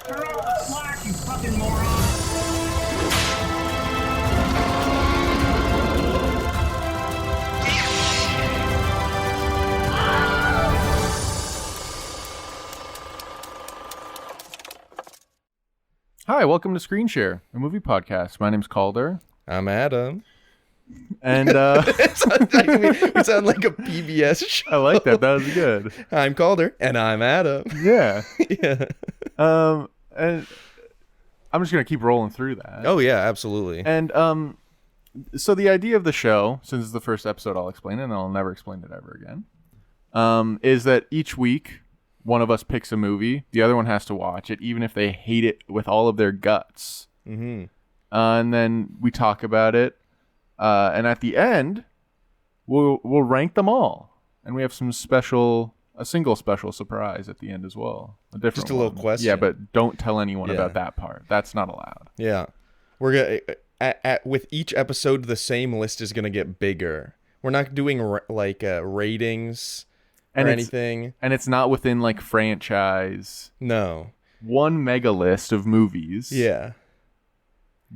Cut off the slack, you fucking moron! Hi, welcome to ScreenShare, a movie podcast. My name's Calder. I'm Adam. And We sound like a PBS show. I like that. That was good. I'm Calder. And I'm Adam. Yeah. Yeah. And I'm just going to keep rolling through that. Oh, yeah, absolutely. And so the idea of the show, since it's the first episode, I'll explain it, and I'll never explain it ever again, is that each week, one of us picks a movie, the other one has to watch it, even if they hate it with all of their guts. Mm-hmm. And then we talk about it. And at the end, we'll rank them all. And we have a single special surprise at the end as well. Just a little question. Yeah, but don't tell anyone about that part. That's not allowed. Yeah. We're gonna with each episode, the same list is going to get bigger. We're not doing ratings or anything. And it's not within like franchise. No. One mega list of movies. Yeah.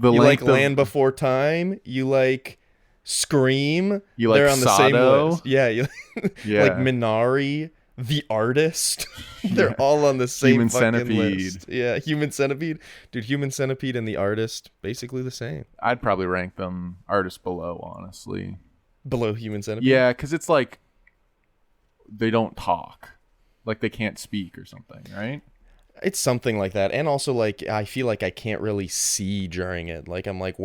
You like Land Before Time. You like Scream. You like They're on the same Sado. list. Yeah. Yeah. Like Minari. The Artist. They're all on the same Human fucking Centipede. list. Yeah. Human Centipede. Dude, Human Centipede and The Artist, basically the same. I'd probably rank them artist below, honestly. Below Human Centipede? Yeah, because it's like they don't talk. Like they can't speak or something, right? It's something like that. And also, like, I feel like I can't really see during it. Like, I'm like,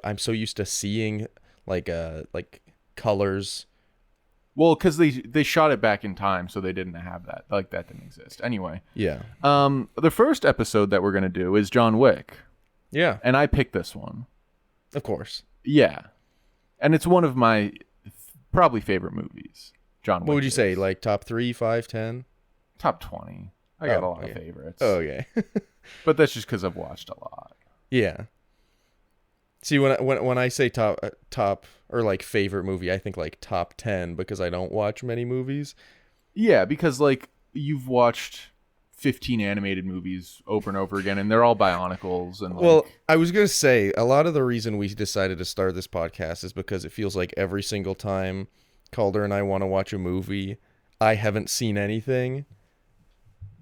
I'm so used to seeing, like colors. Well, because they shot it back in time, so they didn't have that. Like, that didn't exist. Anyway. Yeah. The first episode that we're going to do is John Wick. Yeah. And I picked this one. Of course. Yeah. And it's one of my probably favorite movies. John Wick. What would you say? Like, top 3, 5, 10? Top 20. I got a lot of favorites. Oh, okay. But that's just because I've watched a lot. Yeah. See, when I say top or like favorite movie, I think like top 10 because I don't watch many movies. Yeah, because like you've watched 15 animated movies over and over again, and they're all Bionicles. And well, I was gonna say a lot of the reason we decided to start this podcast is because it feels like every single time Calder and I want to watch a movie, I haven't seen anything.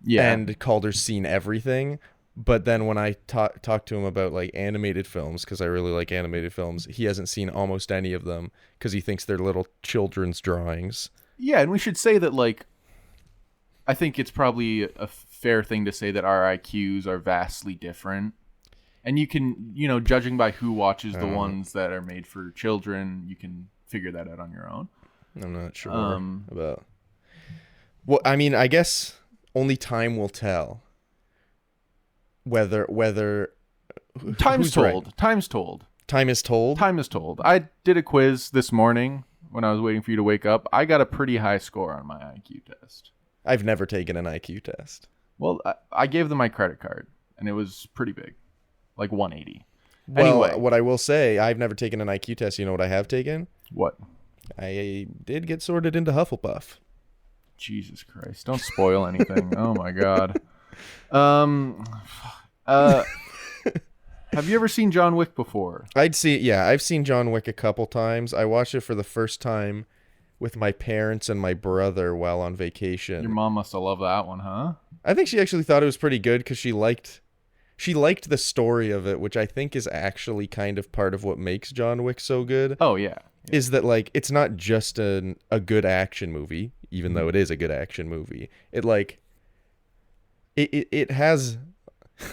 Yeah, and Calder's seen everything. But then when I talk to him about like animated films, because I really like animated films, he hasn't seen almost any of them because he thinks they're little children's drawings. Yeah, and we should say that like I think it's probably a fair thing to say that our IQs are vastly different. And you can, judging by who watches the ones that are made for children, you can figure that out on your own. I'm not sure about. Well, I mean, I guess only time will tell. Whether Time's told. Right. Time's told. Time is told? Time is told. I did a quiz this morning when I was waiting for you to wake up. I got a pretty high score on my IQ test. I've never taken an IQ test. Well, I gave them my credit card, and it was pretty big. Like 180. Well, anyway. What I will say, I've never taken an IQ test. You know what I have taken? What? I did get sorted into Hufflepuff. Jesus Christ. Don't spoil anything. Oh, my God. Have you ever seen John Wick before? I've seen John Wick a couple times. I watched it for the first time with my parents and my brother while on vacation. Your mom must have loved that one, huh? I think she actually thought it was pretty good because she liked the story of it, which I think is actually kind of part of what makes John Wick so good. Oh, yeah. Is that like it's not just a good action movie, even though it is a good action movie. It has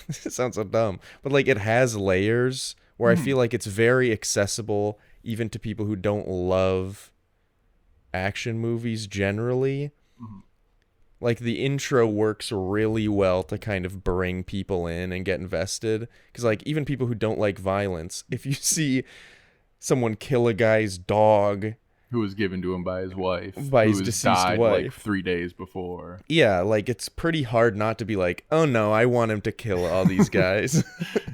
it sounds so dumb, but like it has layers where I feel like it's very accessible even to people who don't love action movies generally. Like the intro works really well to kind of bring people in and get invested, because like even people who don't like violence, if you see someone kill a guy's dog who was given to him by his wife, by his deceased wife, like 3 days before. Yeah, like it's pretty hard not to be like, oh no, I want him to kill all these guys.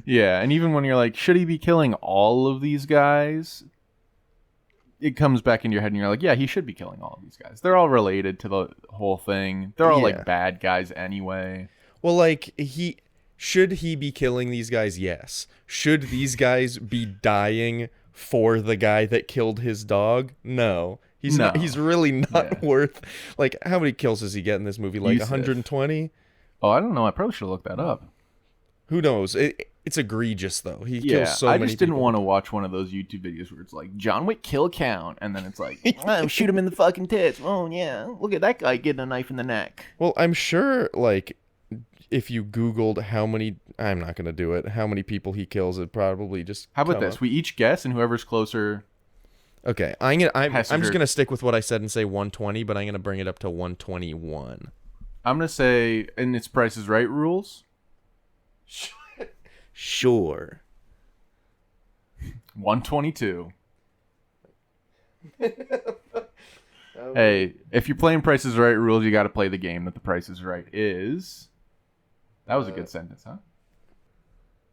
Yeah, and even when you're like, should he be killing all of these guys? It comes back into your head and you're like, yeah, he should be killing all of these guys. They're all related to the whole thing. They're all like bad guys anyway. Well, like Should he be killing these guys? Yes. Should these guys be dying for the guy that killed his dog? No. He's not. He's really not worth. Like, how many kills does he get in this movie? Like 120? Oh, I don't know. I probably should have looked that up. Who knows? It's egregious though. He kills so many. I just didn't want to watch one of those YouTube videos where it's like John Wick kill count, and then it's like, oh, shoot him in the fucking tits. Oh yeah, look at that guy getting a knife in the neck. Well, I'm sure like if you Googled how many, I'm not gonna do it. How many people he kills? It probably just. How about this? We each guess, and whoever's closer. Okay, I'm just gonna stick with what I said and say 120, but I'm gonna bring it up to 121. I'm gonna say, and it's Price is Right rules. Sure. 122. Hey, if you're playing Price is Right rules, you got to play the game that the Price is Right is. That was a good sentence, huh?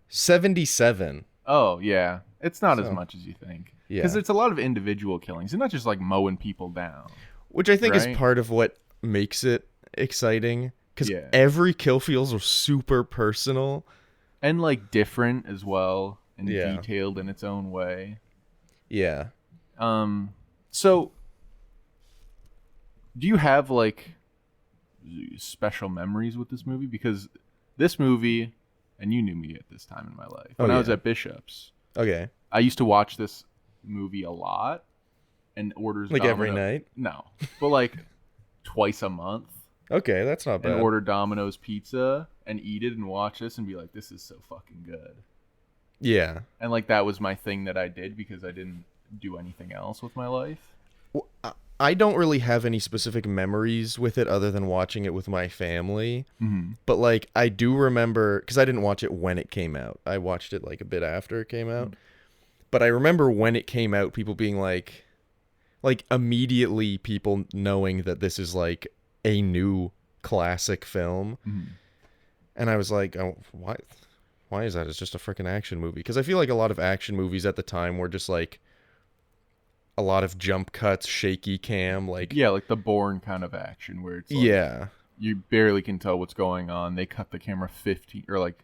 77. Oh, yeah. It's not as much as you think. Yeah. Because it's a lot of individual killings. It's not just like mowing people down. Which I think is part of what makes it exciting. Because every kill feels super personal. And like different as well. And detailed in its own way. Yeah. So, do you have like special memories with this movie? Because this movie, and you knew me at this time in my life, when I was at Bishop's. Okay. I used to watch this movie a lot, and orders like every night. No, but like twice a month. Okay, that's not bad. And order Domino's pizza and eat it and watch this and be like, this is so fucking good. Yeah. And like that was my thing that I did because I didn't do anything else with my life. Well, I don't really have any specific memories with it other than watching it with my family. Mm-hmm. But like I do remember, because I didn't watch it when it came out. I watched it like a bit after it came out. But I remember when it came out, people being like immediately people knowing that this is like a new classic film. Mm-hmm. And I was like, oh, why is that? It's just a freaking action movie. Because I feel like a lot of action movies at the time were just like a lot of jump cuts, shaky cam, like like the Bourne kind of action where it's like, you barely can tell what's going on. They cut the camera 15 or like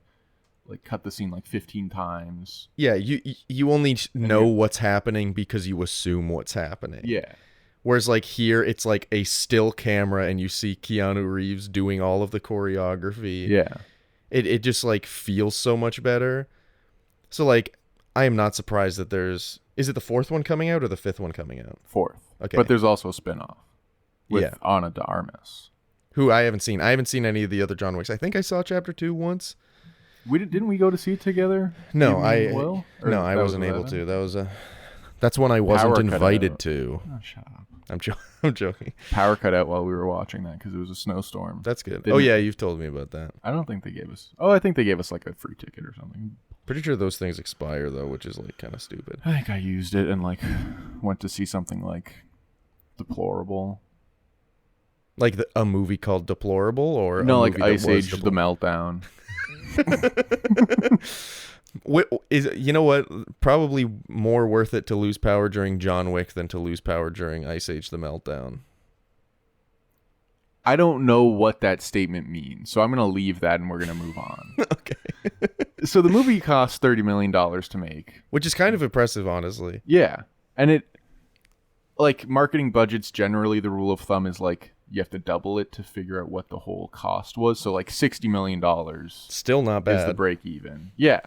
cut the scene like 15 times. Yeah, you only know what's happening because you assume what's happening. Yeah. Whereas like here, it's like a still camera and you see Keanu Reeves doing all of the choreography. Yeah. It just like feels so much better. So like, I am not surprised that is it the fourth one coming out or the fifth one coming out? Fourth. Okay. But there's also a spinoff with Ana de Armas. Who I haven't seen. I haven't seen any of the other John Wicks. I think I saw chapter 2 once. Didn't we go to see it together? No, I wasn't able to. That's one I wasn't invited to. Oh, shut up. I'm joking. Power cut out while we were watching that because it was a snowstorm. That's good. You've told me about that. I don't think they gave us. Oh, I think they gave us like a free ticket or something. Pretty sure those things expire though, which is like kind of stupid. I think I used it and like went to see something like Deplorable. Like a movie called Deplorable, or no, like Ice Age: The Meltdown. You know what? Probably more worth it to lose power during John Wick than to lose power during Ice Age: The Meltdown. I don't know what that statement means, so I'm gonna leave that and we're gonna move on. Okay. So the movie cost $30 million to make, which is kind of impressive, honestly. Yeah, and it like marketing budgets generally, the rule of thumb is like you have to double it to figure out what the whole cost was. So like $60 million. Still not bad. Is the break even? Yeah.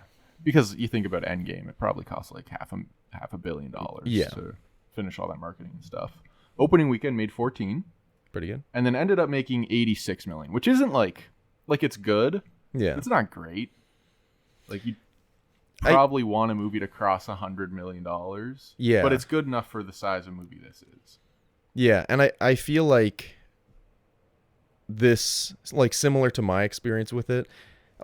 Because you think about Endgame, it probably cost like half a billion dollars to finish all that marketing and stuff. Opening weekend made 14. Pretty good. And then ended up making 86 million, which isn't like it's good. Yeah. It's not great. Like you probably want a movie to cross $100 million. Yeah. But it's good enough for the size of movie this is. Yeah, and I feel like this, like similar to my experience with it,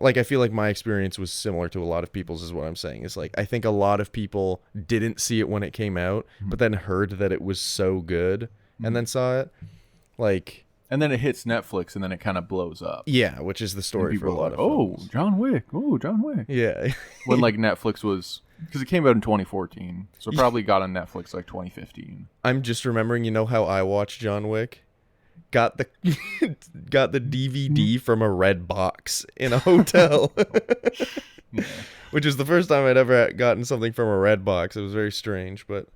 like I feel like my experience was similar to a lot of people's is what I'm saying. It's like I think a lot of people didn't see it when it came out, but then heard that it was so good and then saw it. Like, and then it hits Netflix and then it kind of blows up. Yeah, which is the story for a lot of films. John Wick. Oh, John Wick. Yeah. When like Netflix was, because it came out in 2014, so it probably got on Netflix like 2015. I'm just remembering, you know how I watched John Wick? got the got the DVD from a red box in a hotel. Yeah. Which is the first time I'd ever gotten something from a red box. It was very strange, but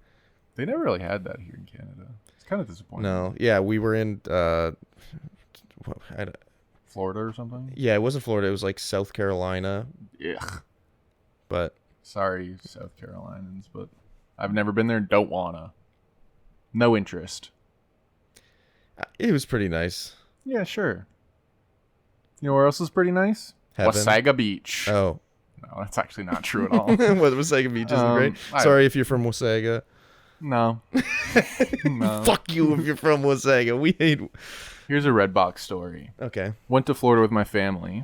They never really had that here in Canada. It's kind of disappointing. no. Yeah, we were in Florida or something? yeah, it wasn't Florida. It was like South Carolina, Ugh. but Sorry, South Carolinians, but I've never been there and don't wanna. No interest. it was pretty nice. Yeah, sure. You know where else is pretty nice? Heaven. Wasaga Beach. Oh. No, that's actually not true at all. What, Wasaga Beach isn't great? Sorry if you're from Wasaga. No. No. Fuck you if you're from Wasaga. We hate... Here's a Redbox story. Okay. Went to Florida with my family.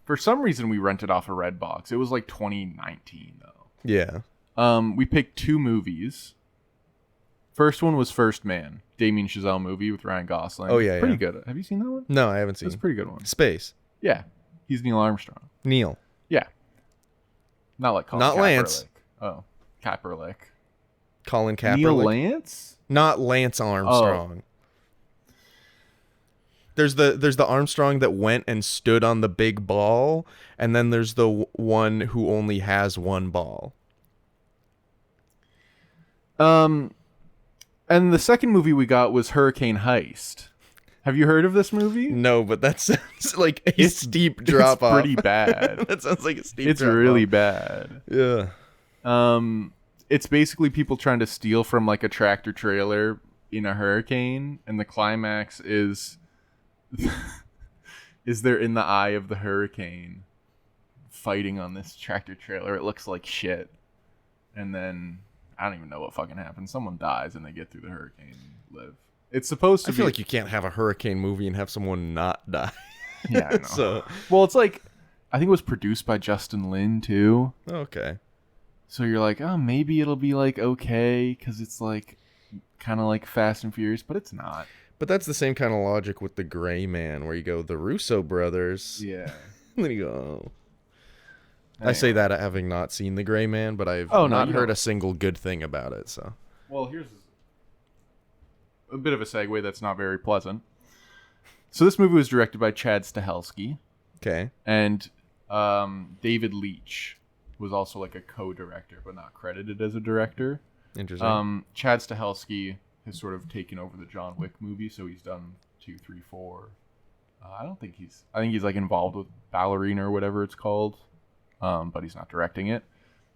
For some reason, we rented off a Redbox. It was like 2019, though. Yeah. We picked 2 movies. First one was First Man, Damien Chazelle movie with Ryan Gosling. Oh, yeah, Pretty yeah. good. Have you seen that one? No, I haven't seen. It's a pretty good one. Space. Yeah. He's Neil Armstrong. Neil. Yeah. Not like Colin Not Kaepernick. Lance. Oh, Kaepernick. Colin Kaepernick. Neil Lance? Not Lance Armstrong. Oh. There's the Armstrong that went and stood on the big ball, and then there's the one who only has one ball. And the second movie we got was Hurricane Heist. Have you heard of this movie? No, but that sounds like a steep drop off. It's pretty bad. That sounds like a steep It's drop really off. bad. Yeah. It's basically people trying to steal from like a tractor trailer in a hurricane, and the climax is they're in the eye of the hurricane fighting on this tractor trailer. It looks like shit. And then I don't even know what fucking happens. Someone dies and they get through the hurricane and live. It's supposed to I feel like you can't have a hurricane movie and have someone not die. Yeah, I know. So, well, it's like I think it was produced by Justin Lin too. okay. So you're like, oh, maybe it'll be like okay because it's like kind of like Fast and Furious, but it's not. But that's the same kind of logic with The Gray Man, where you go, the Russo brothers. Yeah. And then you go, oh. I Anyway. say that having not seen The Gray Man, but I've Oh, no, not you heard don't. a single good thing about it. So Well, here's a bit of a segue that's not very pleasant. So this movie was directed by Chad Stahelski, okay, and David Leitch was also like a co-director, but not credited as a director. interesting. Chad Stahelski has sort of taken over the John Wick movie, so he's done 2, 3, 4. I think he's like involved with Ballerina or whatever it's called, but he's not directing it.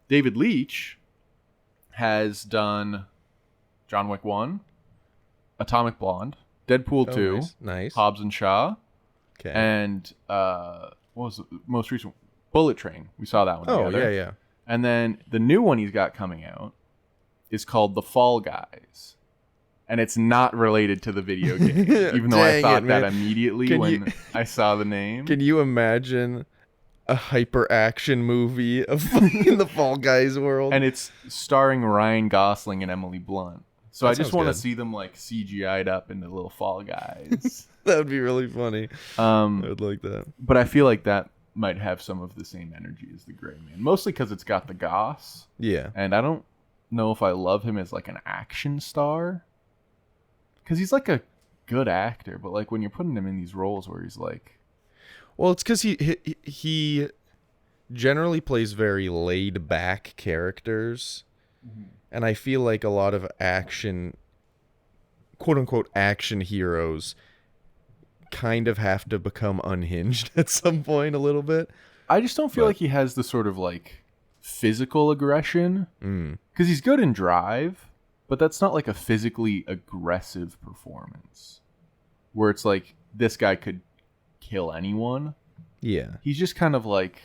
David Leitch has done John Wick 1, Atomic Blonde, Deadpool 2, nice. Hobbs and Shaw, Okay. and what was the most recent? Bullet Train. We saw that one Oh together. yeah. And then the new one he's got coming out is called The Fall Guys. And it's not related to the video game, even though I Dang thought it, that man. immediately Can when you- I saw the name. Can you imagine a hyper action movie of in the Fall Guys world? And it's starring Ryan Gosling and Emily Blunt. So That I just sounds want to good. see them like CGI'd up into little Fall Guys. That would be really funny. I would like that. But I feel like that might have some of the same energy as the Gray Man, mostly because it's got the Goss, Yeah. and I don't know if I love him as like an action star, because he's like a good actor, but like when you're putting him in these roles where he's like, Well, it's because he generally plays very laid back characters, and I feel like a lot of action, quote unquote, action heroes kind of have to become unhinged at some point a little bit. I just don't feel But- like he has the sort of like physical aggression, because he's good in Drive, but that's not like a physically aggressive performance where it's like this guy could kill anyone. Yeah. He's just kind of like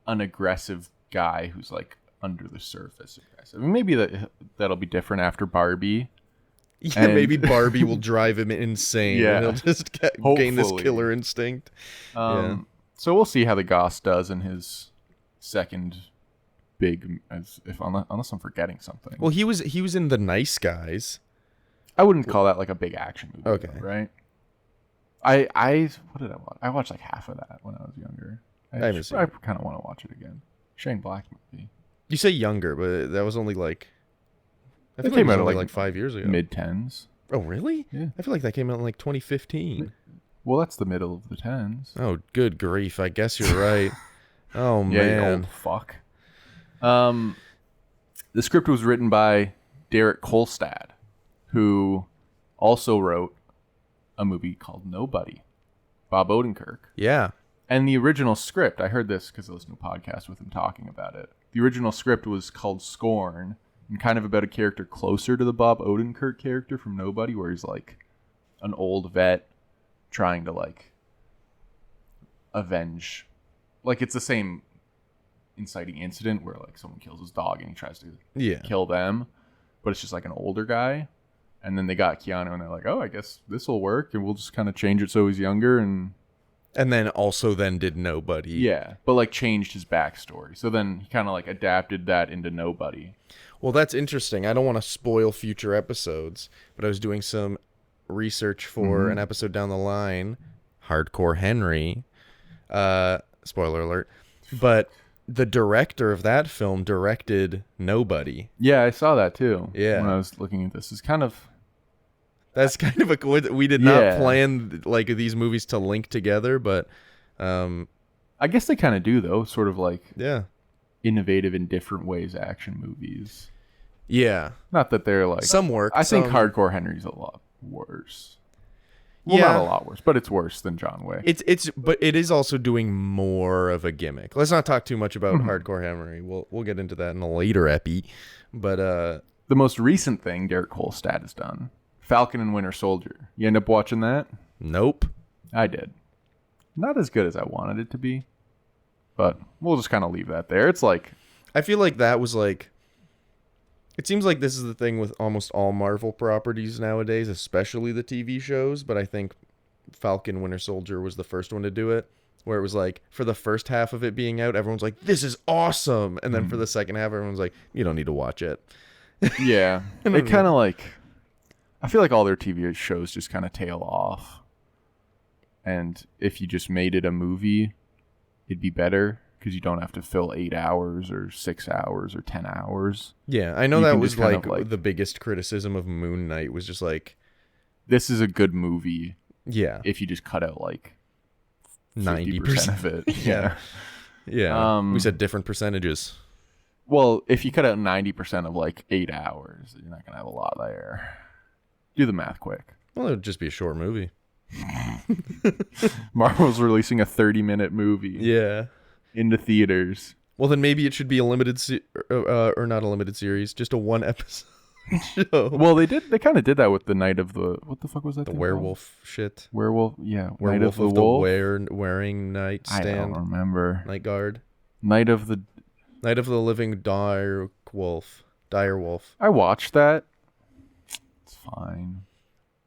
an aggressive guy who's like under the surface aggressive. I mean, maybe that'll be different after Barbie. Yeah, And- maybe Barbie will drive him insane. Yeah. And he'll just gain this Hopefully. killer instinct. So we'll see how the Goss does in his second big, unless I'm forgetting something. Well, he was in The Nice Guys. I wouldn't call that like a big action movie. Okay. Though, right? I what did I watch? I watched like half of that when I was younger. I haven't seen I it. kind of want to watch it again. Shane Black movie. You say younger, but that was only like I It think it came was out only like like 5 years ago. Mid-10s. Oh, really? Yeah. I feel like that came out in like 2015. Well, that's the middle of the 10s. Oh, good grief. I guess you're right. Oh, Yeah, you man. old fuck. The script was written by Derek Kolstad, who also wrote a movie called Nobody, Bob Odenkirk. Yeah. And the original script, I heard this because I listened to a podcast with him talking about it. The original script was called Scorn, and kind of about a character closer to the Bob Odenkirk character from Nobody, where he's like an old vet trying to like avenge, like it's the same inciting incident where like someone kills his dog and he tries to kill them, but it's just like an older guy. And then they got Keanu and they're like, oh, I guess this will work, and we'll just kind of change it so he's younger, and then also did Nobody. Yeah, but like changed his backstory. So then he kind of like adapted that into Nobody. Well, that's interesting. I don't want to spoil future episodes, but I was doing some research for an episode down the line, Hardcore Henry. Spoiler alert. But the director of that film directed Nobody. Yeah, I saw that too. Yeah. When I was looking at this. It's kind of... That's kind of a coincidence. We did not plan like these movies to link together, but... I guess they kind of do, though. Sort of like... Yeah. Innovative in different ways action movies. Yeah. Not that they're like... Some work. I think Hardcore Henry's a lot worse. Well, yeah. not a lot worse, but it's worse than John Wick. But it is also doing more of a gimmick. Let's not talk too much about Hardcore Henry. We'll get into that in a later epi. But the most recent thing Derek Kolstad has done, Falcon and Winter Soldier. You end up watching that? Nope. I did. Not as good as I wanted it to be, but we'll just kind of leave that there. It's like... I feel like that was like... It seems like this is the thing with almost all Marvel properties nowadays, especially the TV shows, but I think Falcon Winter Soldier was the first one to do it, where it was like, for the first half of it being out, everyone's like, this is awesome! And then for the second half, everyone's like, you don't need to watch it. Yeah. It kind of like... I feel like all their TV shows just kind of tail off. And if you just made it a movie, it'd be better, because you don't have to fill 8 hours or 6 hours or 10 hours. Yeah, I know You that can was just kind like, of like... the biggest criticism of Moon Knight was just like... This is a good movie. Yeah. If you just cut out like 90% of it. Yeah. Yeah. We said different percentages. Well, if you cut out 90% of like 8 hours, you're not going to have a lot there. Do the math quick. Well, it would just be a short movie. Marvel's releasing a 30-minute movie Yeah. into theaters. Well, then maybe it should be a limited or not a limited series, just a one episode show. Well, they kind of did that with the Night of the... What the fuck was that? The thing werewolf shit. called? Werewolf, yeah. Werewolf Night of the Wolf? wearing nightstand. I don't remember. Night guard. Night of the Living dire wolf. I watched that. It's fine.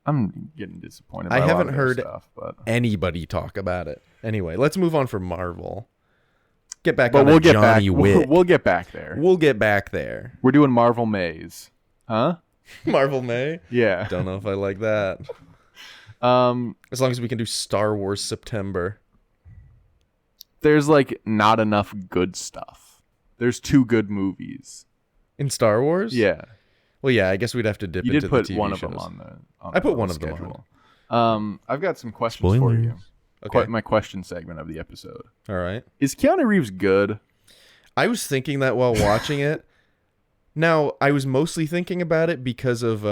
I'm getting disappointed by I a lot haven't of their heard stuff, but... anybody talk about it. Anyway, let's move on from Marvel. Get back But on we'll get Johnny back. Wick. We'll get back there. We'll get back there. We're doing Marvel Maze, huh? Marvel May? Yeah. Don't know if I like that. As long as we can do Star Wars September. There's like not enough good stuff. There's 2 good movies. In Star Wars? Yeah. Well, yeah, I guess we'd have to dip You into did put the TV one shows. of them on the. I put one the of them schedule. I've got some questions for you. Okay. My question segment of the episode. All right. Is Keanu Reeves good? I was thinking that while watching it. Now, I was mostly thinking about it because of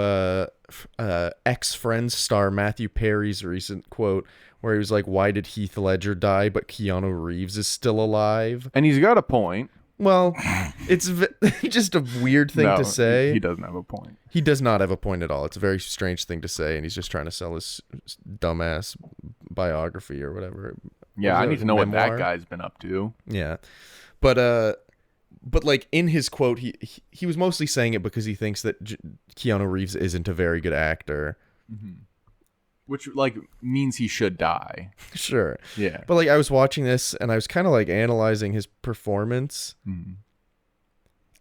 ex-Friends star Matthew Perry's recent quote where he was like, why did Heath Ledger die but Keanu Reeves is still alive? And he's got a point. Well, it's just a weird thing to say. He doesn't have a point. He does not have a point at all. It's a very strange thing to say, and he's just trying to sell his dumbass biography or whatever. Yeah, I need to know what memoir? that guy's been up to. Yeah, but like in his quote, he was mostly saying it because he thinks that Keanu Reeves isn't a very good actor. Mm-hmm. Which like means he should die. Sure. Yeah. But like I was watching this and I was kind of like analyzing his performance. Mm-hmm.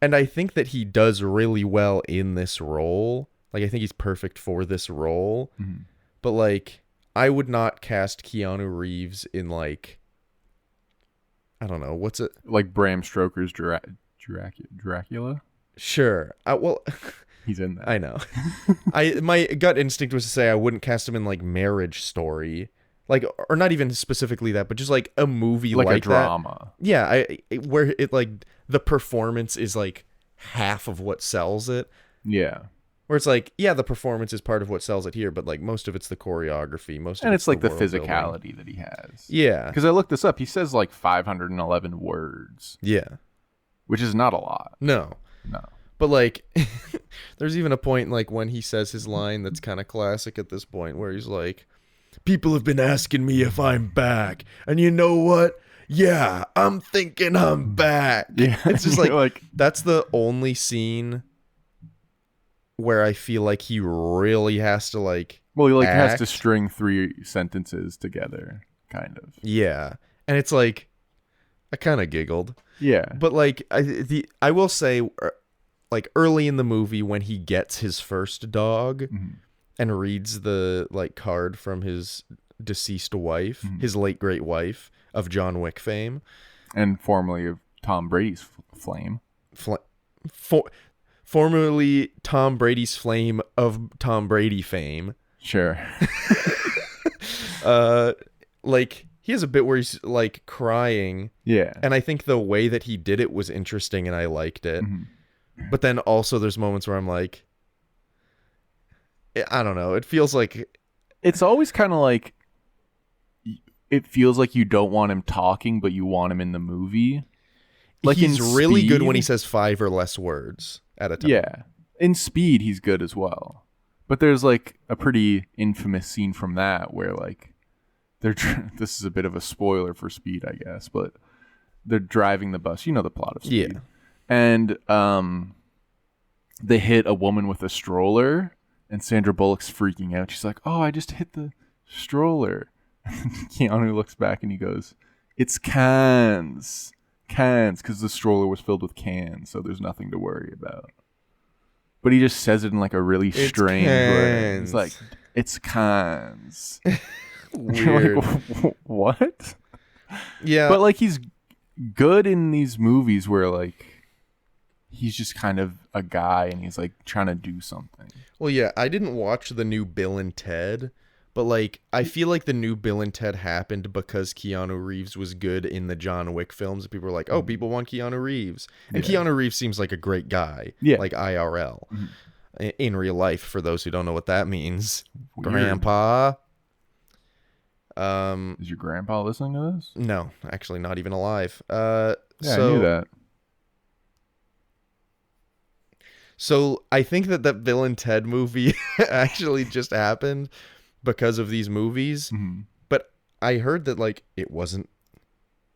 And I think that he does really well in this role. Like I think he's perfect for this role. Mm-hmm. But like I would not cast Keanu Reeves in like I don't know, what's it? Like Bram Stoker's Dracula? Sure. Well He's in that. I know. My gut instinct was to say I wouldn't cast him in like Marriage Story, like, or not even specifically that, but just like a movie like a that. drama. Yeah, where it like the performance is like half of what sells it. Yeah. Where it's like, yeah, the performance is part of what sells it here, but like most of it's the choreography, And it's like the world building. physicality that he has. Yeah. Because I looked this up. He says like 511 words, Yeah. which is not a lot. No. No. But like there's even a point like when he says his line that's kind of classic at this point where he's like, people have been asking me if I'm back, and you know what? Yeah, I'm thinking I'm back. Yeah. It's just like that's the only scene where I feel like he really has to like well, he like has act. to string 3 sentences together, kind of. Yeah. And it's like I kind of giggled. Yeah. But like I will say like early in the movie when he gets his first dog and reads the like card from his deceased wife, his late great wife of John Wick fame, and formerly of Tom Brady's flame. Formerly Tom Brady's flame of Tom Brady fame. Sure. Like he has a bit where he's like crying. Yeah. And I think the way that he did it was interesting and I liked it. But then also there's moments where I'm like, I don't know. It feels like it's always kind of like it feels like you don't want him talking, but you want him in the movie. Like he's really Speed, good when he says 5 or less words at a time. Yeah. In Speed, he's good as well. But there's like a pretty infamous scene from that where like this is a bit of a spoiler for Speed, I guess, but they're driving the bus. You know the plot of Speed. Yeah. And they hit a woman with a stroller, and Sandra Bullock's freaking out. She's like, "Oh, I just hit the stroller." And Keanu looks back and he goes, "It's cans, because the stroller was filled with cans, so there's nothing to worry about." But he just says it in like a really strange way. He's like, "It's cans." Weird. Like, what? Yeah. But like he's good in these movies where like he's just kind of a guy and he's like trying to do something. Well, yeah, I didn't watch the new Bill and Ted, but like I feel like the new Bill and Ted happened because Keanu Reeves was good in the John Wick films. And people were like, "Oh, people want Keanu Reeves," and Keanu Reeves seems like a great guy. Yeah. Like IRL, in real life. For those who don't know what that means, Weird. Grandpa. Is your grandpa listening to this? No, actually, not even alive. Yeah, So, I knew that. So I think that Bill and Ted movie actually just happened because of these movies. But I heard that like it wasn't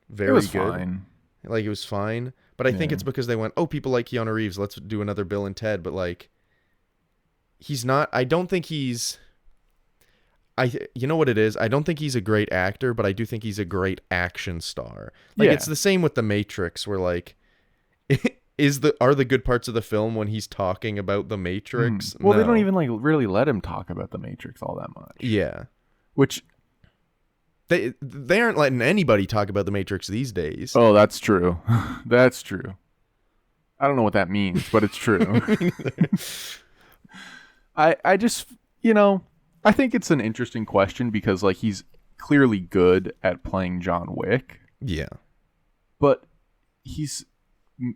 very It was good. fine. Like it was fine. But I think it's because they went, "Oh, people like Keanu Reeves. Let's do another Bill and Ted." But like, he's not. I don't think he's. You know what it is? I don't think he's a great actor, but I do think he's a great action star. Like it's the same with The Matrix, where like, are the good parts of the film when he's talking about The Matrix? Well, they No. don't even like really let him talk about The Matrix all that much. Yeah, Which, they aren't letting anybody talk about The Matrix these days. oh, that's true. That's true. I don't know what that means, but it's true. I just, I think it's an interesting question because like he's clearly good at playing John Wick, Yeah, but he's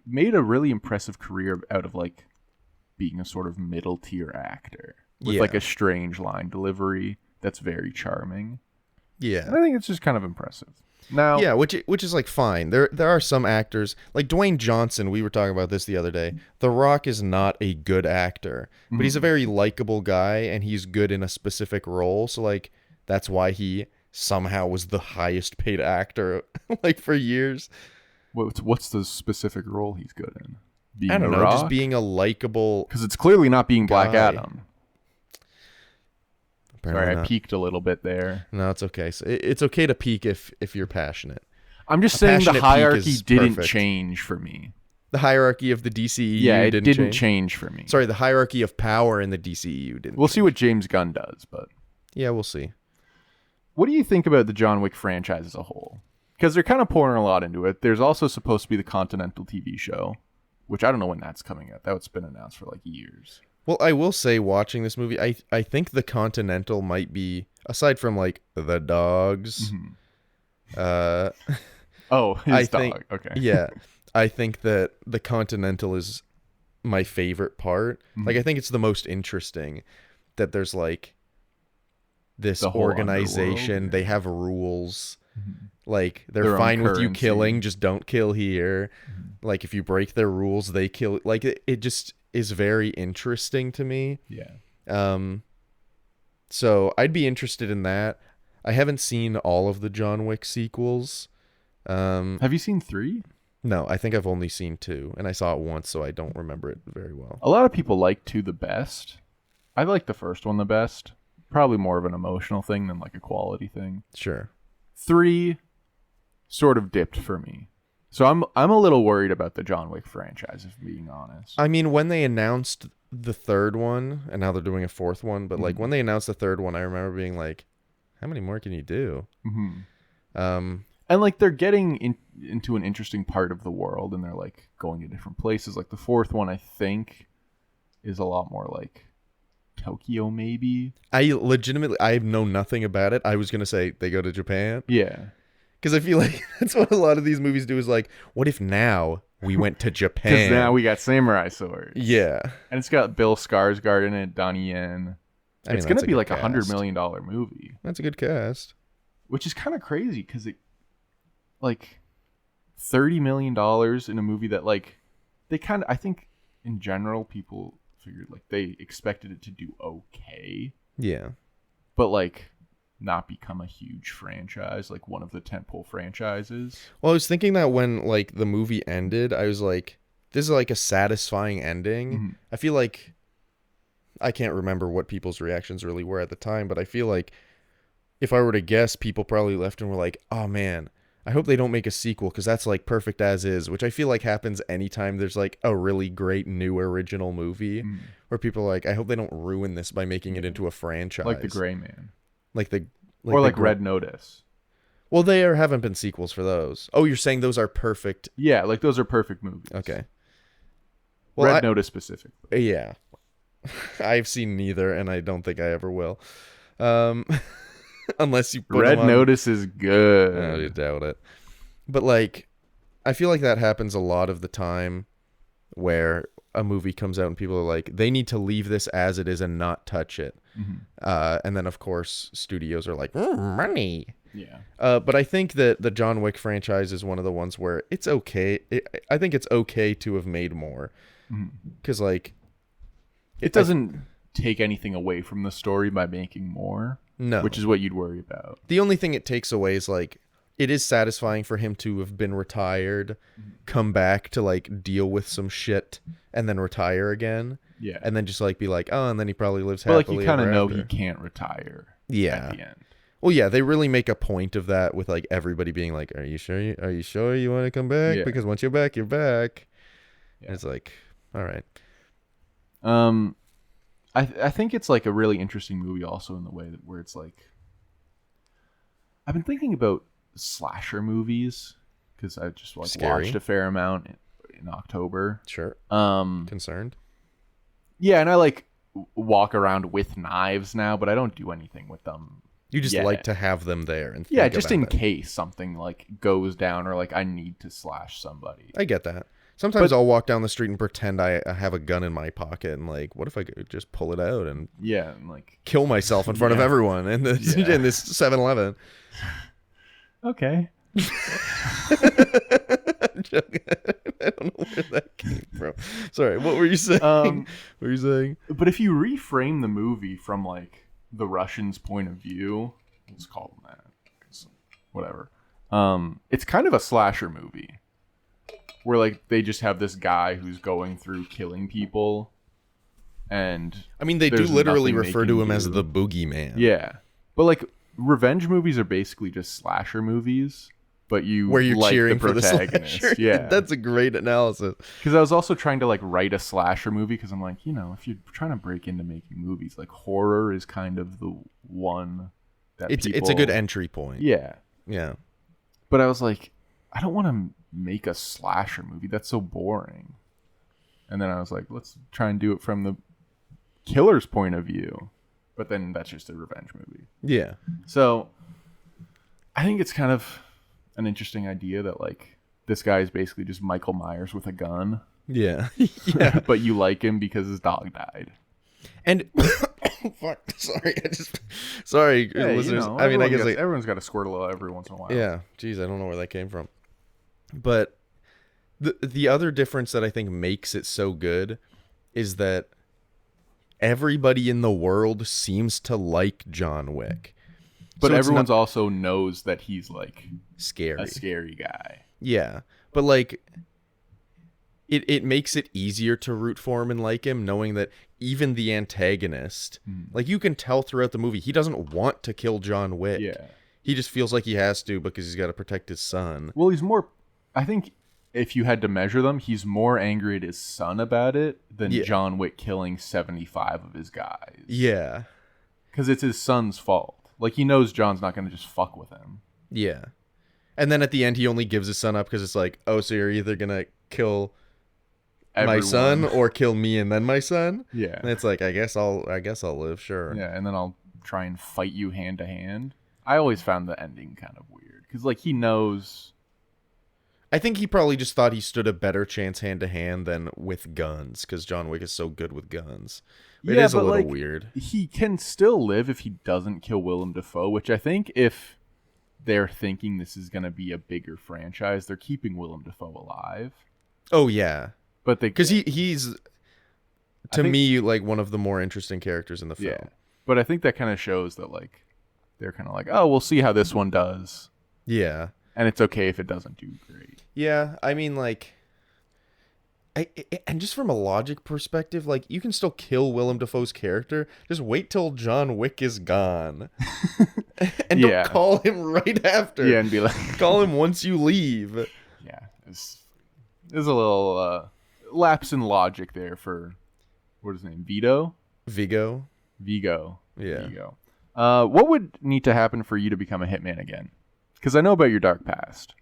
made a really impressive career out of like being a sort of middle tier actor with like a strange line delivery that's very charming. yeah. And I think it's just kind of impressive. Now, Yeah, which is like fine. There are some actors like Dwayne Johnson. We were talking about this the other day. The Rock is not a good actor, but he's a very likable guy, and he's good in a specific role. So like that's why he somehow was the highest paid actor like for years. what's the specific role he's good in? Being I don't The know, Rock? just being a likable. Because it's clearly not being Black guy. Adam. Apparently Sorry, I not. peeked a little bit there. No, it's okay. So it's okay to peak if you're passionate. I'm just A saying the passionate peak hierarchy is didn't perfect. change for me. The hierarchy of the DCEU Yeah, it didn't change. change for me. Sorry, the hierarchy of power in the DCEU didn't. We'll see what James Gunn does, but Yeah, we'll see. what do you think about the John Wick franchise as a whole? Because they're kind of pouring a lot into it. There's also supposed to be the Continental TV show, which I don't know when that's coming out. That's been announced for like years. Well, I will say, watching this movie, I think the Continental might be, aside from like the dogs, uh, Oh, I his think, dog. Okay. yeah, I think that the Continental is my favorite part. Like, I think it's the most interesting that there's like this The whole organization, underworld, they yeah. have rules. Like, they're Their own fine with you currency. killing, just don't kill here. Like, if you break their rules, they kill. Like, it just is very interesting to me. Yeah. So I'd be interested in that. I haven't seen all of the John Wick sequels. Have you seen 3? No, I think I've only seen 2, and I saw it once, so I don't remember it very well. A lot of people like 2 the best. I like the first one the best. Probably more of an emotional thing than like a quality thing. Sure. 3 sort of dipped for me. So I'm a little worried about the John Wick franchise, if I'm being honest. I mean, when they announced the third one, and now they're doing a fourth one, but like when they announced the third one, I remember being like, how many more can you do? And like they're getting into an interesting part of the world, and they're like going to different places. Like the fourth one, I think, is a lot more like Tokyo, maybe. I know nothing about it. I was going to say they go to Japan. Yeah. Because I feel like that's what a lot of these movies do, is like, what if now we went to Japan? Because now we got samurai swords. Yeah. And it's got Bill Skarsgård in it, Donnie Yen. It's going to be like $100 million movie. That's a good cast. Which is kind of crazy because it, like, $30 million in a movie that, like, they kind of, I think in general, people figured, like, they expected it to do okay. Yeah. But, like, not become a huge franchise, like one of the tentpole franchises. Well, I was thinking that when, like, the movie ended, I was like, this is, like, a satisfying ending. I feel like, I can't remember what people's reactions really were at the time, but I feel like if I were to guess, people probably left and were like, oh man, I hope they don't make a sequel, because that's like perfect as is, which I feel like happens anytime there's like a really great new original movie where people are like, I hope they don't ruin this by making it into a franchise. Like The Gray Man. Or like Red Notice. Well, there haven't been sequels for those. Oh, you're saying those are perfect? Yeah, like those are perfect movies. Okay. Well, Red Notice specifically. Yeah. I've seen neither, and I don't think I ever will. Unless you put Red them on... Notice is good. I doubt it. But, like, I feel like that happens a lot of the time where a movie comes out and people are like, they need to leave this as it is and not touch it. And then, of course, studios are like, money. Yeah. But I think that the John Wick franchise is one of the ones where it's okay. I think it's okay to have made more. Because, like... It doesn't take anything away from the story by making more. No. Which is what you'd worry about. The only thing it takes away is, like, it is satisfying for him to have been retired, come back to, like, deal with some shit, and then retire again. Yeah. And then just, like, be like, oh, and then he probably lives happily ever after. But, like, you kind of know he can't retire. Yeah. At the end. Well, yeah, they really make a point of that with, like, everybody being like, are you sure you want to come back? Yeah. Because once you're back, you're back. Yeah. And it's like, all right. I think it's like a really interesting movie also in the way that where it's like, I've been thinking about slasher movies because I just like watched a fair amount in October. Sure. Concerned. Yeah, and I like walk around with knives now, but I don't do anything with them. You just like to have them there and yeah, just in it. case something like goes down or like I need to slash somebody. I get that. Sometimes I'll walk down the street and pretend I have a gun in my pocket and like, what if I could just pull it out and and like kill myself in front of everyone in this in this 7-Eleven. Okay. I don't know where that came from. Sorry, what were you saying? What were you saying? But if you reframe the movie from like the Russians' point of view, let's call them that. Whatever. It's kind of a slasher movie. Where like they just have this guy who's going through killing people, and I mean they do literally refer to him as the boogeyman. Yeah, but like revenge movies are basically just slasher movies, but where you're like cheering the protagonist. For the slasher. Yeah, that's a great analysis. Because I was also trying to like write a slasher movie because I'm like, if you're trying to break into making movies, like horror is kind of the one that it's a good entry point. Yeah. But I was like, I don't want to make a slasher movie. That's so boring. And then I was like, let's try and do it from the killer's point of view, but then that's just a revenge movie. Yeah. So I think it's kind of an interesting idea that like this guy is basically just Michael Myers with a gun. Yeah. Yeah. But you like him because his dog died. And fuck, sorry, Hey, listeners. you know, I mean, I guess everyone's got a Squirtle every once in a while. yeah. Geez, I don't know where that came from. But the other difference that I think makes it so good is that everybody in the world seems to like John Wick. But So it's everyone's not also knows that he's like scary. a scary guy. Yeah. But like it makes it easier to root for him and like him, knowing that even the antagonist, like you can tell throughout the movie, he doesn't want to kill John Wick. Yeah. He just feels like he has to because he's got to protect his son. Well, he's more. I think if you had to measure them, he's more angry at his son about it than John Wick killing 75 of his guys. Yeah. Because it's his son's fault. Like, he knows John's not going to just fuck with him. Yeah. And then at the end, he only gives his son up because it's like, oh, so you're either going to kill my son or kill me and then my son? Yeah. And it's like, I guess I'll live, sure. Yeah, and then I'll try and fight you hand to hand. I always found the ending kind of weird. Because, like, he knows... I think he probably just thought he stood a better chance hand to hand than with guns, because John Wick is so good with guns. It is a little weird. He can still live if he doesn't kill Willem Dafoe, which I think if they're thinking this is going to be a bigger franchise, they're keeping Willem Dafoe alive. Oh, yeah. But they... Because he's, to me, like, one of the more interesting characters in the film. Yeah. But I think that kind of shows that, like, they're kind of like, oh, we'll see how this one does. Yeah. And it's okay if it doesn't do great. Yeah, I mean, like, and just from a logic perspective, like, you can still kill Willem Dafoe's character. Just wait till John Wick is gone. And don't call him right after. Yeah, and be like... Call him once you leave. Yeah, there's a little lapse in logic there for, what is his name, Vigo? Vigo. Yeah. Vigo. What would need to happen for you to become a hitman again? Because I know about your dark past.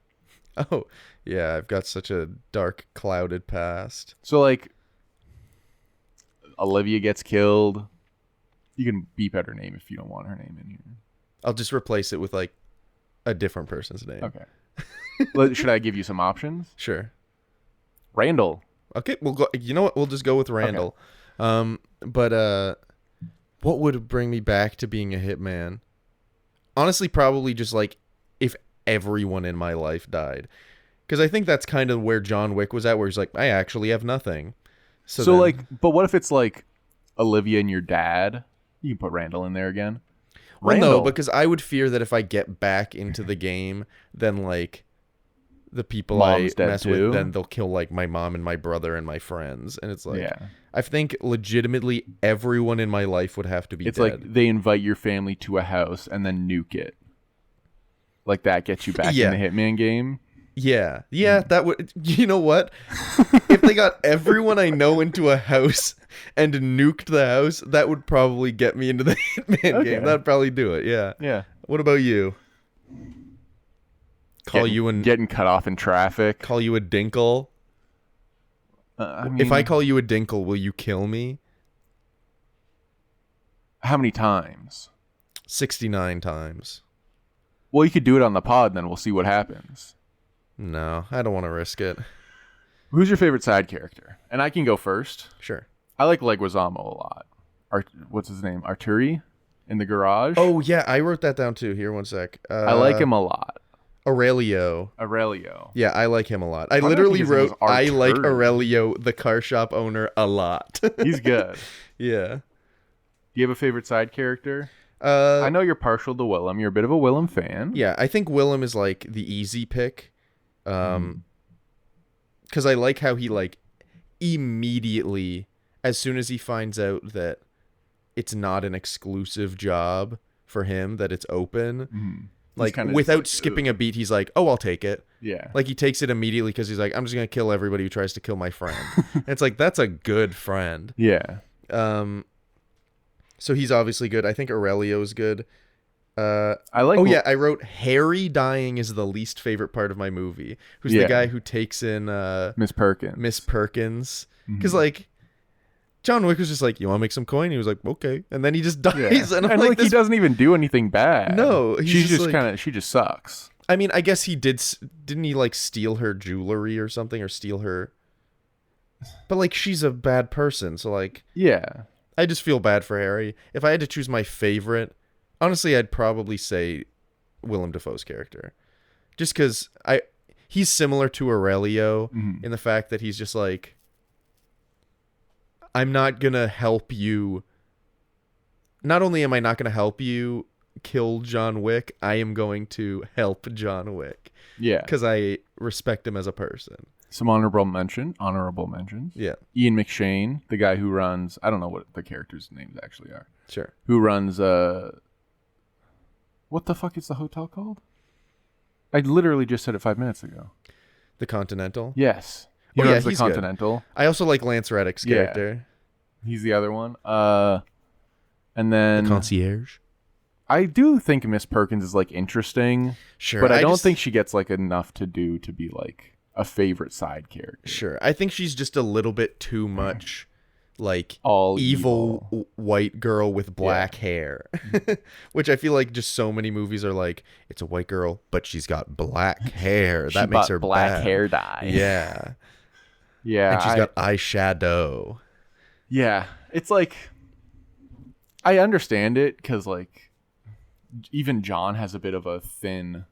Oh, yeah, I've got such a dark, clouded past. So, like, Olivia gets killed. You can beep out her name if you don't want her name in here. I'll just replace it with, like, a different person's name. Okay. Should I give you some options? Sure. Randall. Okay, we'll go. You know what? We'll just go with Randall. Okay. But what would bring me back to being a hitman? Honestly, probably just, like, if everyone in my life died. Because I think that's kind of where John Wick was at, where he's like, I actually have nothing. So then, like, but what if it's like Olivia and your dad? You can put Randall in there again. Well, no, because I would fear that if I get back into the game, then, like, the people Mom's I dead mess too. with, then they'll kill, like, my mom and my brother and my friends. And it's like, yeah. I think legitimately everyone in my life would have to be It's dead. like they invite your family to a house and then nuke it. Like, that gets you back in the Hitman game. Yeah, that would... You know what? If they got everyone I know into a house and nuked the house, that would probably get me into the Hitman game. That'd probably do it, yeah. Yeah. What about you? Getting cut off in traffic. Call you a dinkle? I mean, if I call you a dinkle, will you kill me? How many times? 69 times. Well, you could do it on the pod, and then we'll see what happens. No, I don't want to risk it. Who's your favorite side character? And I can go first. Sure. I like Leguizamo a lot. What's his name? Arturi in the garage. Oh, yeah, I wrote that down too. Here, one sec. I like him a lot. Aurelio. Aurelio. Yeah, I like him a lot. I literally wrote, I like Aurelio, the car shop owner, a lot. He's good. Yeah. Do you have a favorite side character? I know you're partial to Willem. You're a bit of a Willem fan. Yeah, I think Willem is, like, the easy pick. Because I like how he, like, immediately, as soon as he finds out that it's not an exclusive job for him, that it's open, like, without skipping a beat, he's like, oh, I'll take it. Yeah. Like, he takes it immediately because he's like, I'm just going to kill everybody who tries to kill my friend. And it's like, that's a good friend. Yeah. So he's obviously good. I think Aurelio's good. I like. Oh yeah, I wrote Harry dying is the least favorite part of my movie. Who's the guy who takes in Miss Perkins? Miss Perkins, because like John Wick was just like, you want to make some coin? He was like, okay. And then he just dies. Yeah. And I'm and like, like he this... doesn't even do anything bad. No, she's just like... kind of, she just sucks. I mean, I guess he didn't he like steal her jewelry or something, or steal her? But like, she's a bad person. So like, yeah. I just feel bad for Harry. If I had to choose my favorite, honestly, I'd probably say Willem Dafoe's character. Just because he's similar to Aurelio in the fact that he's just like, I'm not going to help you. Not only am I not going to help you kill John Wick, I am going to help John Wick. Yeah. Because I respect him as a person. Some honorable mentions. Yeah. Ian McShane, the guy who runs, I don't know what the characters' names actually are. Sure. Who runs, what the fuck is the hotel called? I literally just said it 5 minutes ago. The Continental? Yes. He runs the he's Continental. Good. I also like Lance Reddick's character. He's the other one. And then... The Concierge? I do think Miss Perkins is, like, interesting. Sure. But I don't think she gets, like, enough to do to be, like, a favorite side character. Sure. I think she's just a little bit too much, like, all evil white girl with black hair. Which I feel like just so many movies are like, it's a white girl, but she's got black hair. That makes her black bad. hair dye. Yeah. Yeah. And she's got eyeshadow. Yeah. It's like, I understand it because, like, even John has a bit of a thin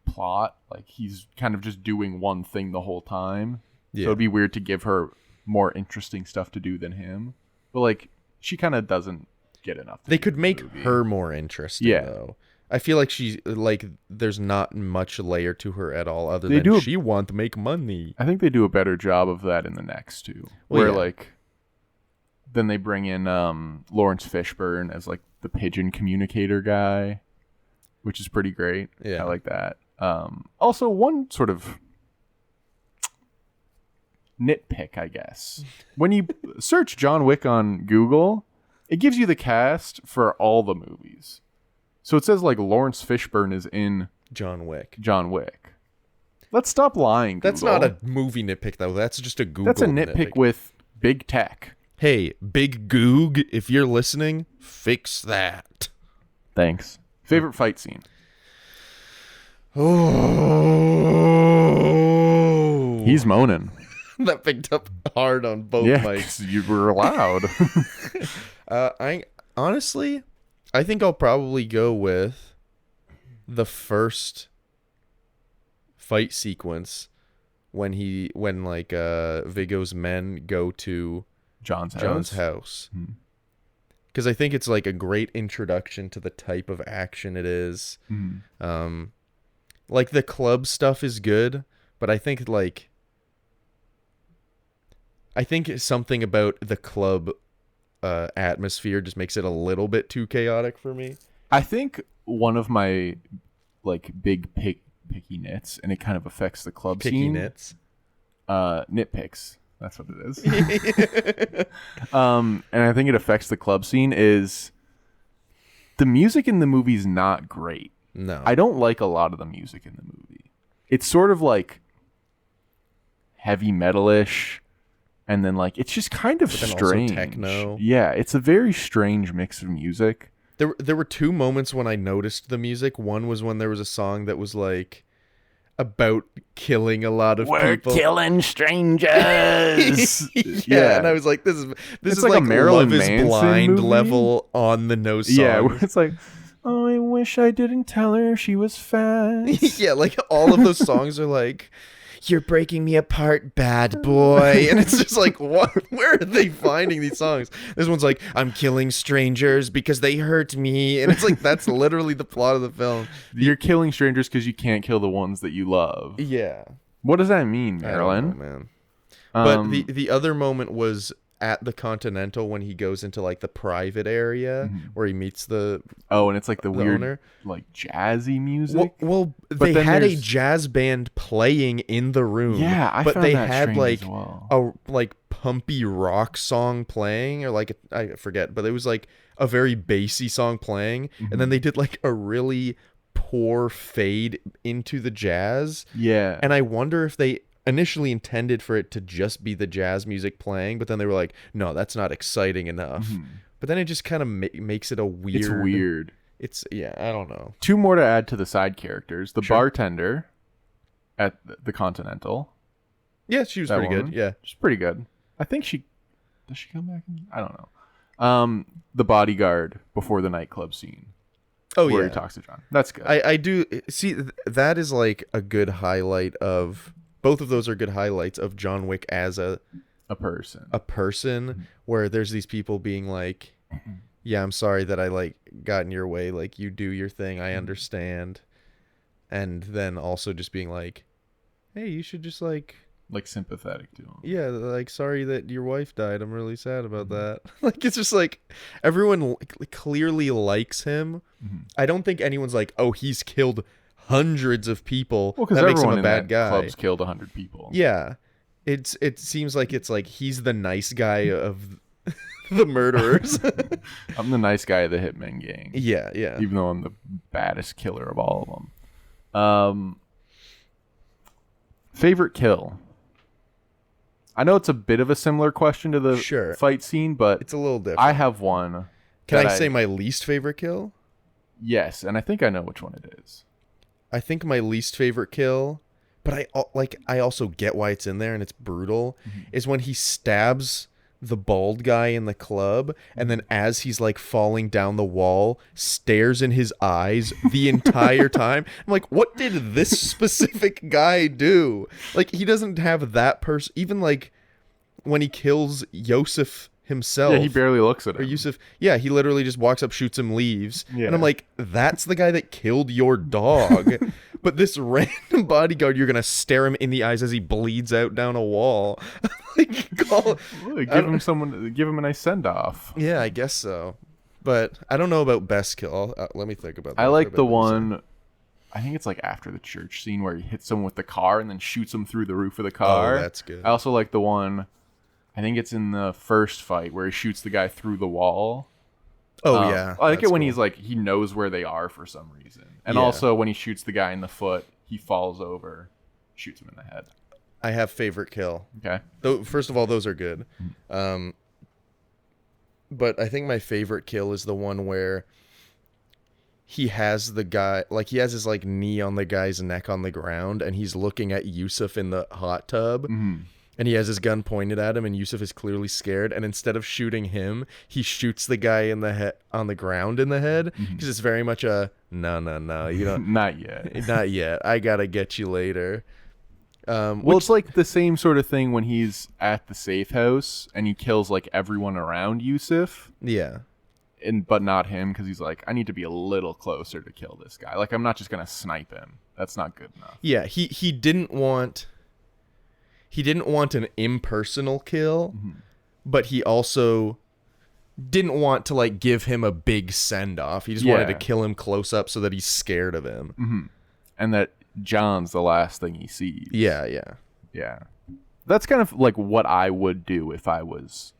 plot. Like, he's kind of just doing one thing the whole time. Yeah. So it'd be weird to give her more interesting stuff to do than him. But, like, she kind of doesn't get enough. They could make her more interesting, though. I feel like she's, like, there's not much layer to her at all other than she wants to make money. I think they do a better job of that in the next two. Where, like, then they bring in Lawrence Fishburne as, like, the pigeon communicator guy, which is pretty great. Yeah. I like that. Also, one sort of nitpick, I guess. When you search John Wick on Google, it gives you the cast for all the movies. So it says, like, Lawrence Fishburne is in John Wick. Let's stop lying, Google. That's not a movie nitpick, though. That's just a Google That's a nitpick with big tech. Hey, Big Goog, if you're listening, fix that. Thanks. Favorite fight scene? Oh. He's moaning. That picked up hard on both mics. You were loud. Honestly, I think I'll probably go with the first fight sequence when Viggo's men go to John's house. Because I think it's like a great introduction to the type of action it is. Like, the club stuff is good, but I think something about the club atmosphere just makes it a little bit too chaotic for me. I think one of my, like, big picky nits, and it kind of affects the club scene. Nitpicks. That's what it is. And I think it affects the club scene is the music in the movie's not great. No. I don't like a lot of the music in the movie. It's sort of like heavy metal-ish, and then, like, it's just kind of strange. Also techno. Yeah, it's a very strange mix of music. There were two moments when I noticed the music. One was when there was a song that was like about killing a lot of people. We're killing strangers. Yeah, and I was like, this is like a Marilyn Love Manson is Blind movie? level on the nose song. Yeah, where it's like, oh, I wish I didn't tell her she was fat. Yeah, like all of those songs are like, you're breaking me apart, bad boy. And it's just like, what? Where are they finding these songs? This one's like, I'm killing strangers because they hurt me. And it's like, that's literally the plot of the film. You're killing strangers because you can't kill the ones that you love. Yeah. What does that mean, Marilyn? I don't know, man. But the other moment was at the Continental when he goes into like the private area where he meets the and it's like the weird owner. Like jazzy music. Well, they had a jazz band playing in the room. Yeah, I but found they that had strange like as well. a like pumpy rock song playing, or like I forget, but it was like a very bassy song playing, and then they did like a really poor fade into the jazz. Yeah, and I wonder if they initially intended for it to just be the jazz music playing, but then they were like, no, that's not exciting enough. But then it just kind of makes it a weird. It's weird. It's I don't know. 2 more to add to the side characters. The Sure. bartender at the Continental. Yeah, she was That pretty woman. good. Yeah. She's pretty good. I think does she come back? I don't know. The bodyguard before the nightclub scene. Oh, where yeah. he talks to John. That's good. I do see that is like a good highlight of both of those are good highlights of John Wick as a person where there's these people being like, yeah, I'm sorry that I like got in your way, like you do your thing, I understand. And then also just being like, hey, you should just like sympathetic to him. yeah, like sorry that your wife died, I'm really sad about that. Like it's just like everyone clearly likes him. I don't think anyone's like, oh, he's killed hundreds of people, Well, because that makes him everyone a in bad that guy. club's killed 100 people. Yeah, it seems like it's like he's the nice guy of the murderers. I'm the nice guy of the Hitman gang. yeah. Even though I'm the baddest killer of all of them. Favorite kill? I know it's a bit of a similar question to the Sure. fight scene, but It's a little different. I have one. Can that I say my least favorite kill? Yes, and I think I know which one it is. I think my least favorite kill, but I also get why it's in there and it's brutal, is when he stabs the bald guy in the club and then as he's like falling down the wall, stares in his eyes the entire time. I'm like, what did this specific guy do? Like, he doesn't have that person. Even like when he kills Yosef himself. Yeah, he barely looks at Or him. Yusuf, yeah, he literally just walks up, shoots him, leaves. Yeah. And I'm like, that's the guy that killed your dog. But this random bodyguard, you're going to stare him in the eyes as he bleeds out down a wall. Like, Give him a nice send off. yeah, I guess so. But I don't know about best kill. Let me think about that. I for a like bit. the one. I think it's like after the church scene where he hits someone with the car and then shoots him through the roof of the car. Oh, that's good. I also like the one. I think it's in the first fight where he shoots the guy through the wall. Oh, yeah. I like it that's when cool. he's like, he knows where they are for some reason. And Yeah. also when he shoots the guy in the foot, he falls over, shoots him in the head. I have favorite kill. Okay. First of all, those are good. But I think my favorite kill is the one where he has the guy, like he has his like knee on the guy's neck on the ground and he's looking at Yusuf in the hot tub. And he has his gun pointed at him, and Yusuf is clearly scared. And instead of shooting him, he shoots the guy in the head on the ground in the head because it's very much a no, you don't, Not yet. not yet. I gotta get you later. Well, it's like the same sort of thing when he's at the safe house and he kills like everyone around Yusuf, Yeah, but not him because he's like, I need to be a little closer to kill this guy. Like, I'm not just gonna snipe him. That's not good enough. yeah. He didn't want an impersonal kill, but he also didn't want to like give him a big send off. He just wanted to Yeah. kill him close up so that he's scared of him. And that John's the last thing he sees. Yeah. Yeah. That's kind of like what I would do if I was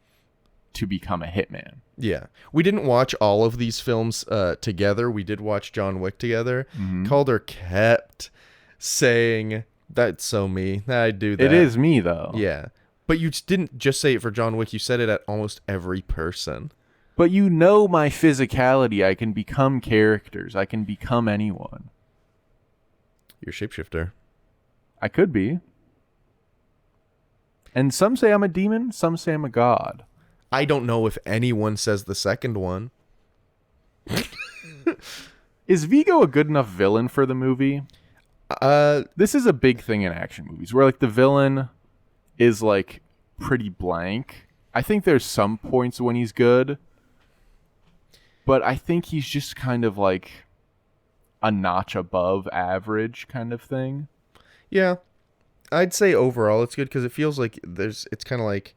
to become a hitman. Yeah. We didn't watch all of these films together. We did watch John Wick together. Calder kept saying, that's so me. I do that. It is me, though. Yeah. But you didn't just say it for John Wick. You said it at almost every person. But you know my physicality. I can become characters. I can become anyone. You're a shapeshifter. I could be. And some say I'm a demon. Some say I'm a god. I don't know if anyone says the second one. Is Vigo a good enough villain for the movie? This is a big thing in action movies where like the villain is like pretty blank. I think there's some points when he's good, but I think he's just kind of like a notch above average kind of thing. Yeah. I'd say overall it's good because it feels like it's kind of like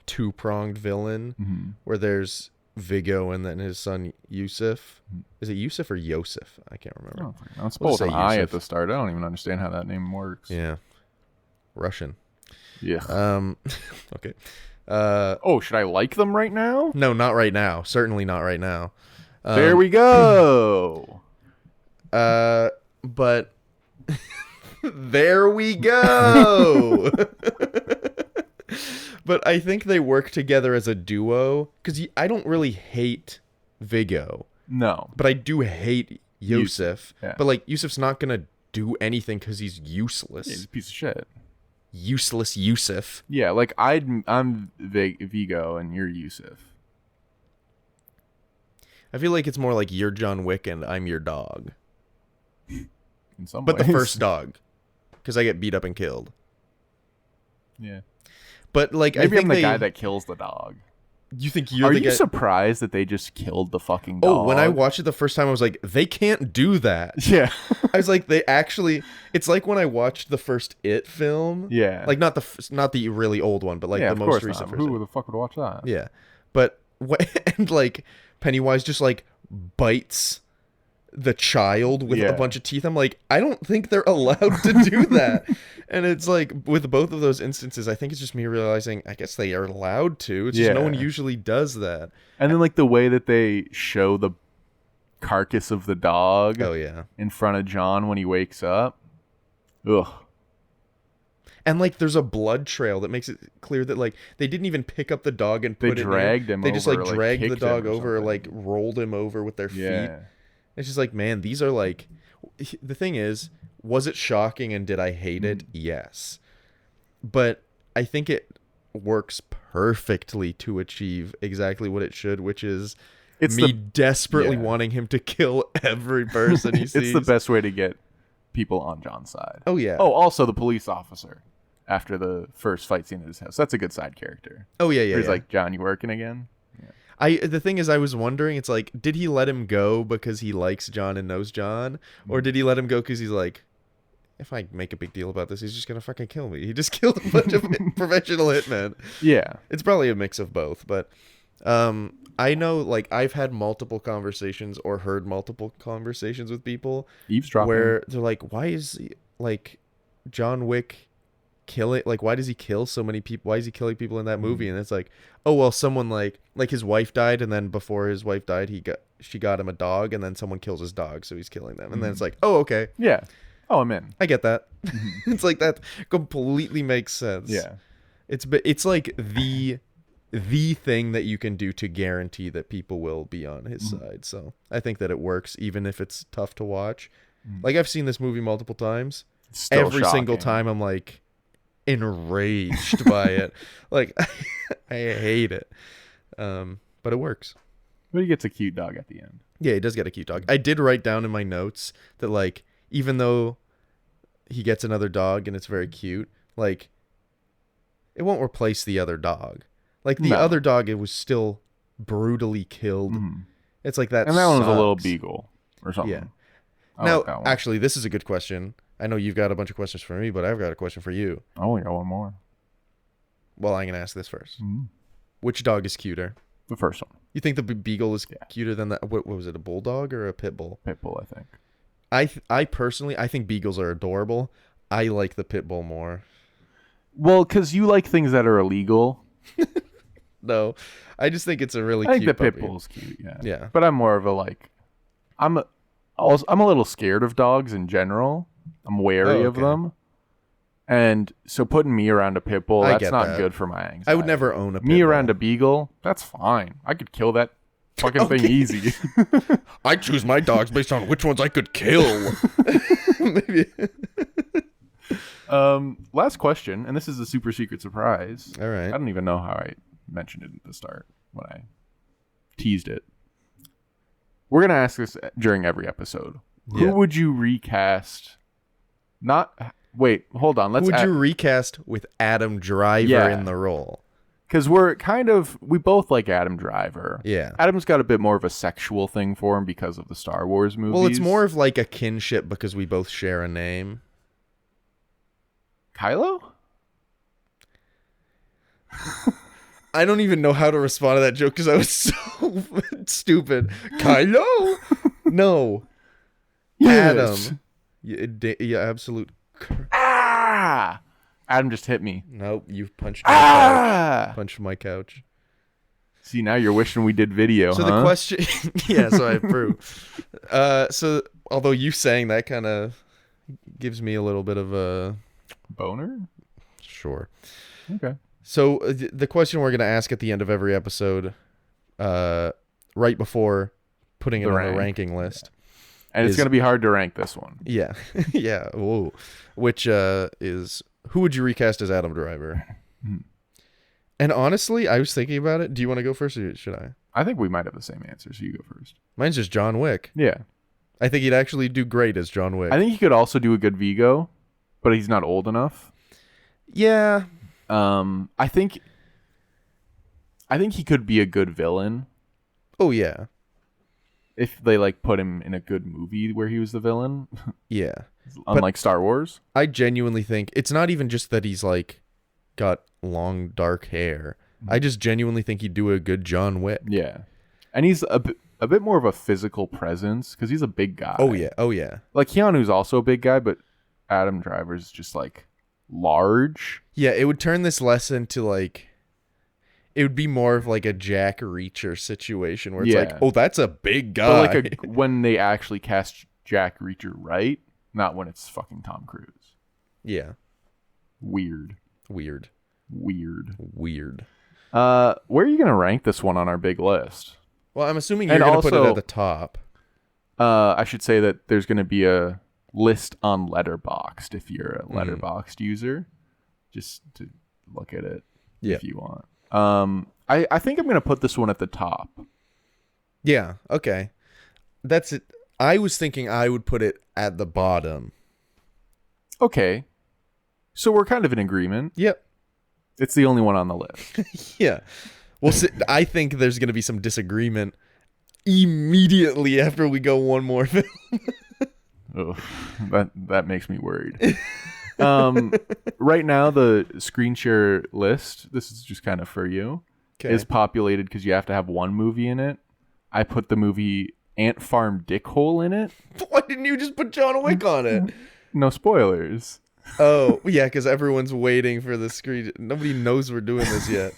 two-pronged villain where there's Vigo and then his son Yusuf. Is it Yusuf or Yosef? I can't remember. It's We'll both just an say I Yusuf. at the start. I don't even understand how that name works. Yeah. Russian. Yeah. Okay. Should I like them right now? No, not right now. Certainly not right now. There we go. But There we go. But I think they work together as a duo because I don't really hate Viggo. No. But I do hate Yusuf. Yeah. But like Yusuf's not gonna do anything because he's useless. He's a piece of shit. Useless Yusuf. Yeah, like I'm Viggo and you're Yusuf. I feel like it's more like you're John Wick and I'm your dog. In some But ways. the first dog. Because I get beat up and killed. Yeah. But like Maybe I think I'm the guy that kills the dog. You think you're Are the you guy? surprised that they just killed the fucking dog? Oh, when I watched it the first time, I was like, they can't do that. Yeah. I was like, they actually. It's like when I watched the first It film. Yeah. Like not the really old one, but like yeah, the of most course recent not. version. Who the fuck would watch that? Yeah, but and like Pennywise just like bites the child with a bunch of teeth. I'm like, I don't think they're allowed to do that. And it's like with both of those instances, I think it's just me realizing I guess they are allowed to. It's just no one usually does that. And then like the way that they show the carcass of the dog Oh yeah. in front of John when he wakes up. Ugh. And like there's a blood trail that makes it clear that like they didn't even pick up the dog and put it dragged him They just over, like like, dragged the kicked dog him or over, something. like rolled him over with their feet. It's just like, man, these are like the thing is, was it shocking and did I hate it? Yes. But I think it works perfectly to achieve exactly what it should, which is It's me the- desperately yeah. wanting him to kill every person he sees. It's the best way to get people on John's side. Oh yeah. Oh, also the police officer after the first fight scene at his house. That's a good side character. Oh yeah, yeah. Where he's yeah. like, John, you working again? The thing is, I was wondering, it's like, did he let him go because he likes John and knows John? Or did he let him go because he's like, if I make a big deal about this, he's just going to fucking kill me. He just killed a bunch of professional hitmen. Yeah. It's probably a mix of both, but I know, like, I've had multiple conversations or heard multiple conversations with people Eavesdropping. where they're like, why is, like, John Wick killing, like, why does he kill so many people? Why is he killing people in that movie? And it's like, oh, well, someone like his wife died, and then before his wife died, she got him a dog, and then someone kills his dog, so he's killing them. And then it's like, oh, okay. Yeah. Oh, I'm in. I get that. It's like that completely makes sense. Yeah. It's like the thing that you can do to guarantee that people will be on his side. So I think that it works, even if it's tough to watch. Like I've seen this movie multiple times. Still Every single shocking. time I'm like enraged by it. Like I hate it. But it works. But he gets a cute dog at the end. Yeah, he does get a cute dog. I did write down in my notes that like even though he gets another dog and it's very cute, like it won't replace the other dog. Like the other dog, it was still brutally killed. It's like that. And that one was a little sucks. beagle or something. Yeah. I Now, like that one. actually, this is a good question. I know you've got a bunch of questions for me, but I've got a question for you. I only got one more. Well, I'm gonna ask this first. Which dog is cuter? The first one. You think the beagle is cuter than that? What was it? A bulldog or a pit bull? Pit bull, I think. I personally, I think beagles are adorable. I like the pit bull more. Well, because you like things that are illegal. No, I just think it's a really I think cute the pit puppy. bull's cute, yeah. Yeah. But I'm more of a like, I'm a little scared of dogs in general. I'm wary of okay. them. And so putting me around a pit bull, I that's get not that. good for my anxiety. I would never own a pit Me bull. around a beagle, that's fine. I could kill that fucking thing easy. I choose my dogs based on which ones I could kill. Maybe. Last question, and this is a super secret surprise. All right. I don't even know how I mentioned it at the start when I teased it. We're going to ask this during every episode. Yeah. Who would you recast? Wait, hold on. Would you recast with Adam Driver Yeah. in the role? Because we both like Adam Driver. Yeah. Adam's got a bit more of a sexual thing for him because of the Star Wars movies. Well, it's more of like a kinship because we both share a name. Kylo? I don't even know how to respond to that joke because I was so stupid. Kylo? No. Yes. Adam. Yeah, absolute. Ah! Adam just hit me. Nope, you punched my couch. Ah! Punched my couch. See, now you're wishing we did video, So huh? the question, yeah, so I approve. So although you saying that kind of gives me a little bit of a boner. Sure. Okay. So the question we're going to ask at the end of every episode, right before putting it on the ranking list. And it's going to be hard to rank this one. Yeah. Yeah. Whoa. Which is, who would you recast as Adam Driver? And honestly, I was thinking about it. Do you want to go first or should I? I think we might have the same answer, so you go first. Mine's just John Wick. Yeah. I think he'd actually do great as John Wick. I think he could also do a good Vigo, but he's not old enough. Yeah. I think he could be a good villain. Oh, yeah. If they like put him in a good movie where he was the villain. Yeah. Unlike Star Wars. I genuinely think it's not even just that he's like got long dark hair. I just genuinely think he'd do a good John Wick. Yeah. And he's a bit more of a physical presence because he's a big guy. Oh, yeah. Oh, yeah. Like Keanu's also a big guy, but Adam Driver's just like large. Yeah, it would turn this less into like, it would be more of like a Jack Reacher situation where it's like, oh, that's a big guy. But like when they actually cast Jack Reacher right, not when it's fucking Tom Cruise. Yeah. Weird. Where are you going to rank this one on our big list? Well, I'm assuming you're going to put it at the top. I should say that there's going to be a list on Letterboxd if you're a Letterboxd user, just to look at it if you want. I think I'm going to put this one at the top. Yeah, okay. That's it. I was thinking I would put it at the bottom. Okay. So we're kind of in agreement. Yep. It's the only one on the list. Yeah. Well, I think there's going to be some disagreement immediately after we go one more film. Ugh, that makes me worried. Right now, the ScreenShare list, this is just kind of for you, is populated because you have to have one movie in it. I put the movie Ant Farm Dickhole in it. Why didn't you just put John Wick on it? No spoilers. Oh, yeah, because everyone's waiting for the screen. Nobody knows we're doing this yet.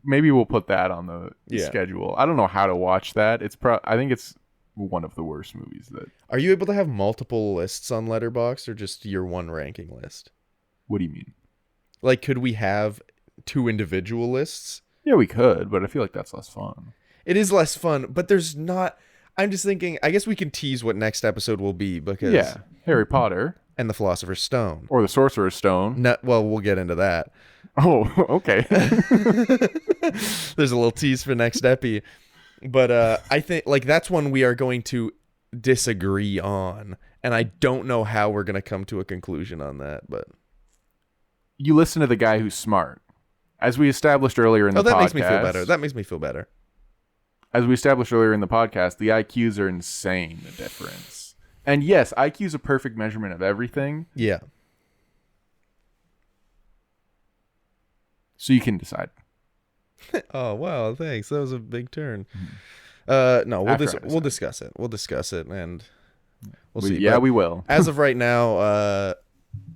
Maybe we'll put that on the schedule. I don't know how to watch that. I think it's one of the worst movies that. Are you able to have multiple lists on Letterboxd or just your one ranking list? What do you mean? Like, could we have two individual lists? Yeah, we could, but I feel like that's less fun. It is less fun, but there's not. I'm just thinking, I guess we can tease what next episode will be because. Yeah, Harry Potter. And the Philosopher's Stone. Or the Sorcerer's Stone. No, well, we'll get into that. Oh, okay. There's a little tease for next epi. But I think like that's one we are going to disagree on. And I don't know how we're going to come to a conclusion on that. But you listen to the guy who's smart. As we established earlier in the podcast. That makes me feel better. That makes me feel better. As we established earlier in the podcast, the IQs are insane, the difference. And yes, IQ is a perfect measurement of everything. Yeah. So you can decide. Oh, wow. Thanks. That was a big turn. No, we'll discuss it. We'll discuss it and we'll see. Yeah, we will. As of right now,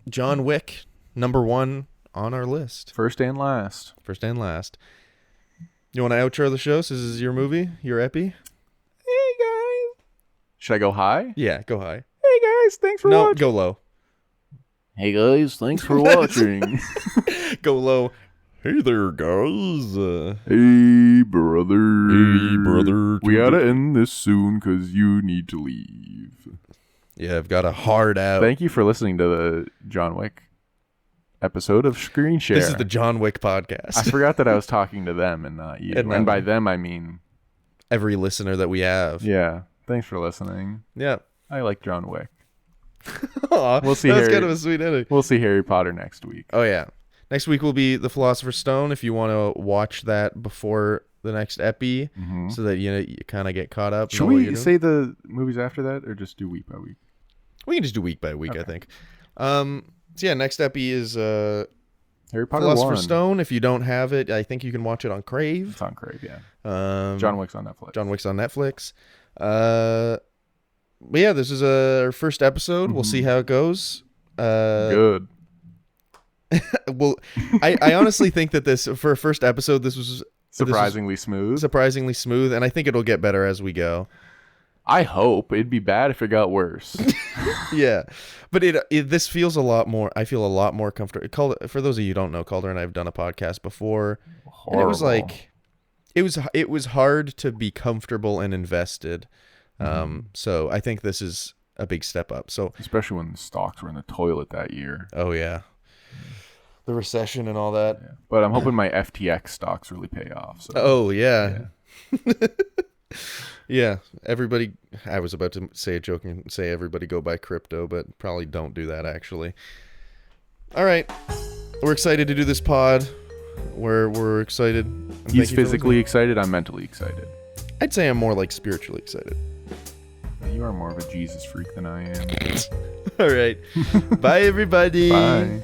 John Wick, number 1 on our list. First and last. You want to outro the show? So this is your movie, your epi? Hey, guys. Should I go high? Yeah, go high. Hey, guys. Thanks for watching. No, go low. Hey, guys. Thanks for watching. Go low. Hey there, guys. Hey, brother. Hey, brother. We gotta end this soon because you need to leave. Yeah, I've got a hard out. Thank you for listening to the John Wick episode of ScreenShare. This is the John Wick podcast. I forgot that I was talking to them and not you. And by them, I mean... every listener that we have. Yeah. Thanks for listening. Yeah. I like John Wick. Aww, we'll see. That's kind of a sweet ending. We'll see Harry Potter next week. Oh, yeah. Next week will be The Philosopher's Stone if you want to watch that before the next epi so that you kind of get caught up. Should we say the movies after that or just do week by week? We can just do week by week, I think. So yeah, next epi is Harry Potter Philosopher's Stone. If you don't have it, I think you can watch it on Crave. It's on Crave, yeah. John Wick's on Netflix. But yeah, this is our first episode. We'll see how it goes. Good. Well, I honestly think that this, for a first episode, this was surprisingly smooth. And I think it'll get better as we go. I hope. It'd be bad if it got worse. Yeah, but this feels a lot more. I feel a lot more comfortable. For those of you who don't know, Calder and I have done a podcast before, and it was like, it was hard to be comfortable and invested. So I think this is a big step up. So especially when the stocks were in the toilet that year. Oh yeah, the recession and all that. Yeah. But I'm hoping my FTX stocks really pay off. So. Oh yeah. Yeah, everybody. I was about to say a joke and say everybody go buy crypto, but probably don't do that actually. All right, we're excited to do this pod. We're excited. He's physically excited. I'm mentally excited. I'd say I'm more like spiritually excited. You are more of a Jesus freak than I am. All right, bye everybody. Bye.